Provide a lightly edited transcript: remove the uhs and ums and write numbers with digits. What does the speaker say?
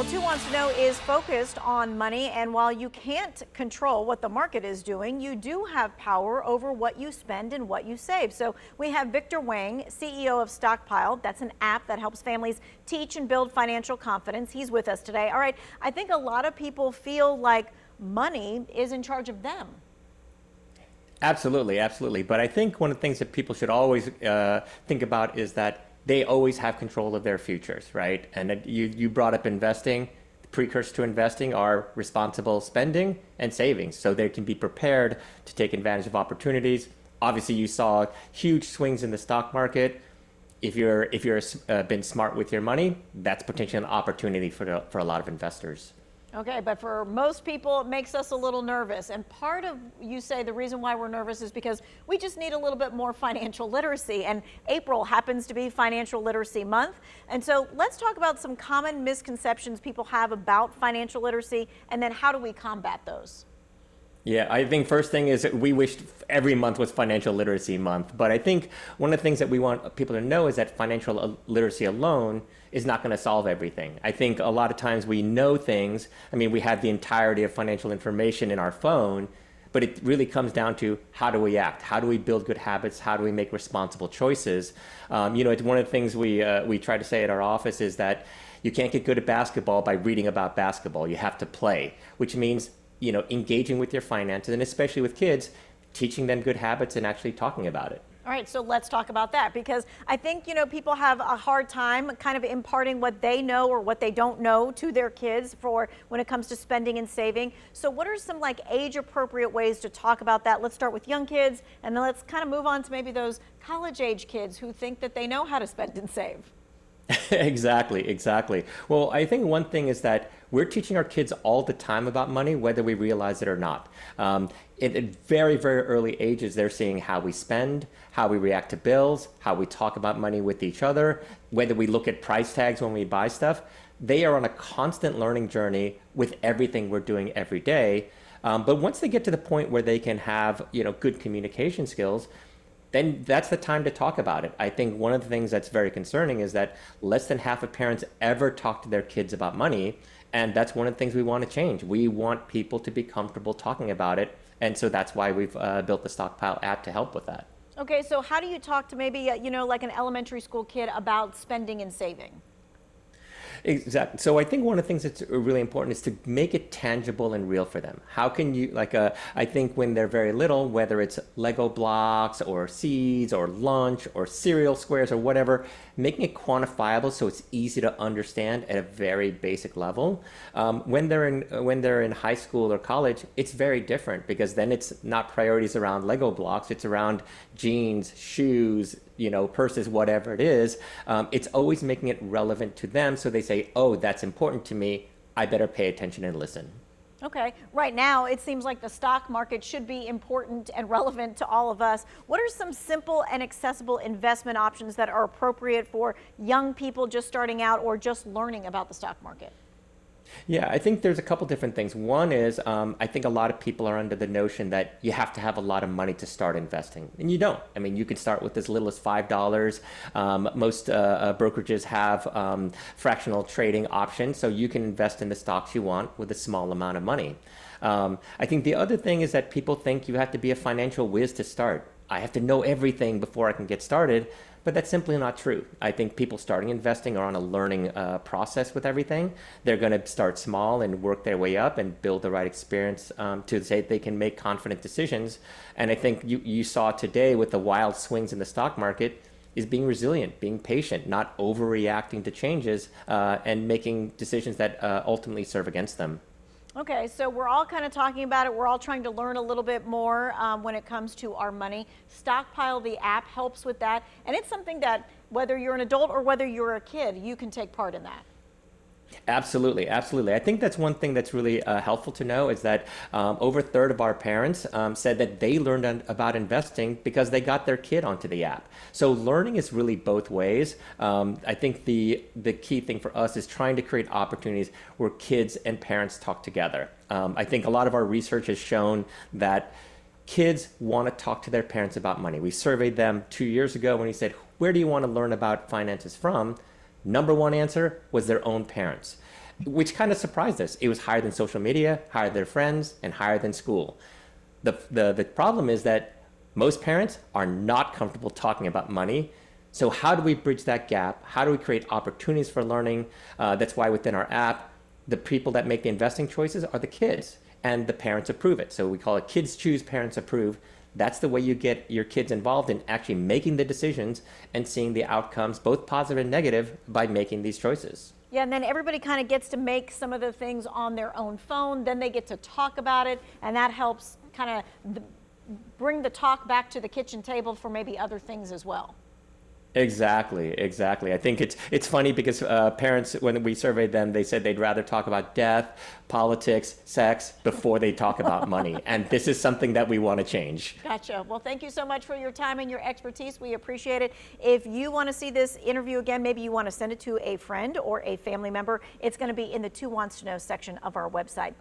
Well, Two Wants to Know is focused on money, and while you can't control what the market is doing, you do have power over what you spend and what you save. So we have Victor Wang, CEO of Stockpile. That's an app that helps families teach and build financial confidence. He's with us today. All right, I think a lot of people feel like money is in charge of them. Absolutely, absolutely. But I think one of the things that people should always think about is that they always have control of their futures, right? And you brought up investing. The precursor to investing are responsible spending and savings, so they can be prepared to take advantage of opportunities. Obviously, you saw huge swings in the stock market. If you're been smart with your money, that's potentially an opportunity for a lot of investors. Okay, but for most people, it makes us a little nervous. And part of, you say, the reason why we're nervous is because we just need a little bit more financial literacy. And April happens to be Financial Literacy Month. And so let's talk about some common misconceptions people have about financial literacy, and then how do we combat those? Yeah, I think first thing is that we wished every month was Financial Literacy Month. But I think one of the things that we want people to know is that financial literacy alone is not going to solve everything. I think a lot of times we know things. I mean, we have the entirety of financial information in our phone, but it really comes down to how do we act? How do we build good habits? How do we make responsible choices? It's one of the things we try to say at our office is that you can't get good at basketball by reading about basketball. You have to play, which means engaging with your finances, and especially with kids, teaching them good habits and actually talking about it. All right, so let's talk about that, because I think, people have a hard time kind of imparting what they know or what they don't know to their kids for when it comes to spending and saving. So what are some age appropriate ways to talk about that? Let's start with young kids, and then let's kind of move on to maybe those college age kids who think that they know how to spend and save. Exactly. Well, I think one thing is that we're teaching our kids all the time about money, whether we realize it or not. At very, very early ages, they're seeing how we spend, how we react to bills, how we talk about money with each other, whether we look at price tags when we buy stuff. They are on a constant learning journey with everything we're doing every day. But once they get to the point where they can have, good communication skills, then that's the time to talk about it. I think one of the things that's very concerning is that less than half of parents ever talk to their kids about money. And that's one of the things we want to change. We want people to be comfortable talking about it. And so that's why we've built the Stockpile app to help with that. Okay, so how do you talk to maybe, like an elementary school kid about spending and saving? Exactly. So I think one of the things that's really important is to make it tangible and real for them. How can you, I think when they're very little, whether it's Lego blocks or seeds or lunch or cereal squares or whatever, making it quantifiable so it's easy to understand at a very basic level. When they're in high school or college, it's very different, because then it's not priorities around Lego blocks. It's around jeans, shoes, purses, whatever it is. It's always making it relevant to them, so they say, oh, that's important to me. I better pay attention and listen. Okay. Right now, it seems like the stock market should be important and relevant to all of us. What are some simple and accessible investment options that are appropriate for young people just starting out or just learning about the stock market? Yeah, I think there's a couple different things. One is I think a lot of people are under the notion that you have to have a lot of money to start investing, and you don't. I mean, you can start with as little as $5. Most brokerages have fractional trading options, so you can invest in the stocks you want with a small amount of money. I think the other thing is that people think you have to be a financial whiz to start. I have to know everything before I can get started. But that's simply not true. I think people starting investing are on a learning process with everything. They're going to start small and work their way up and build the right experience to say they can make confident decisions. And I think you saw today with the wild swings in the stock market is being resilient, being patient, not overreacting to changes and making decisions that ultimately serve against them. Okay, so we're all kind of talking about it. We're all trying to learn a little bit more when it comes to our money. Stockpile, the app, helps with that. And it's something that whether you're an adult or whether you're a kid, you can take part in that. Absolutely, absolutely. I think that's one thing that's really helpful to know is that over a third of our parents said that they learned about investing because they got their kid onto the app. So learning is really both ways. I think the key thing for us is trying to create opportunities where kids and parents talk together. I think a lot of our research has shown that kids want to talk to their parents about money. We surveyed them 2 years ago when we said, where do you want to learn about finances from? Number one answer was their own parents. which kind of surprised us. It was higher than social media, higher than their friends, and higher than school. The problem is that most parents are not comfortable talking about money. So how do we bridge that gap? How do we create opportunities for learning? That's why within our app, the people that make the investing choices are the kids, and the parents approve it. So we call it kids choose, parents approve. That's the way you get your kids involved in actually making the decisions and seeing the outcomes, both positive and negative, by making these choices. Yeah, and then everybody kind of gets to make some of the things on their own phone. Then they get to talk about it, and that helps kind of bring the talk back to the kitchen table for maybe other things as well. Exactly. I think it's funny because parents, when we surveyed them, they said they'd rather talk about death, politics, sex before they talk about money. And this is something that we want to change. Gotcha. Well, thank you so much for your time and your expertise. We appreciate it. If you want to see this interview again, maybe you want to send it to a friend or a family member, it's going to be in the Who Wants to Know section of our website.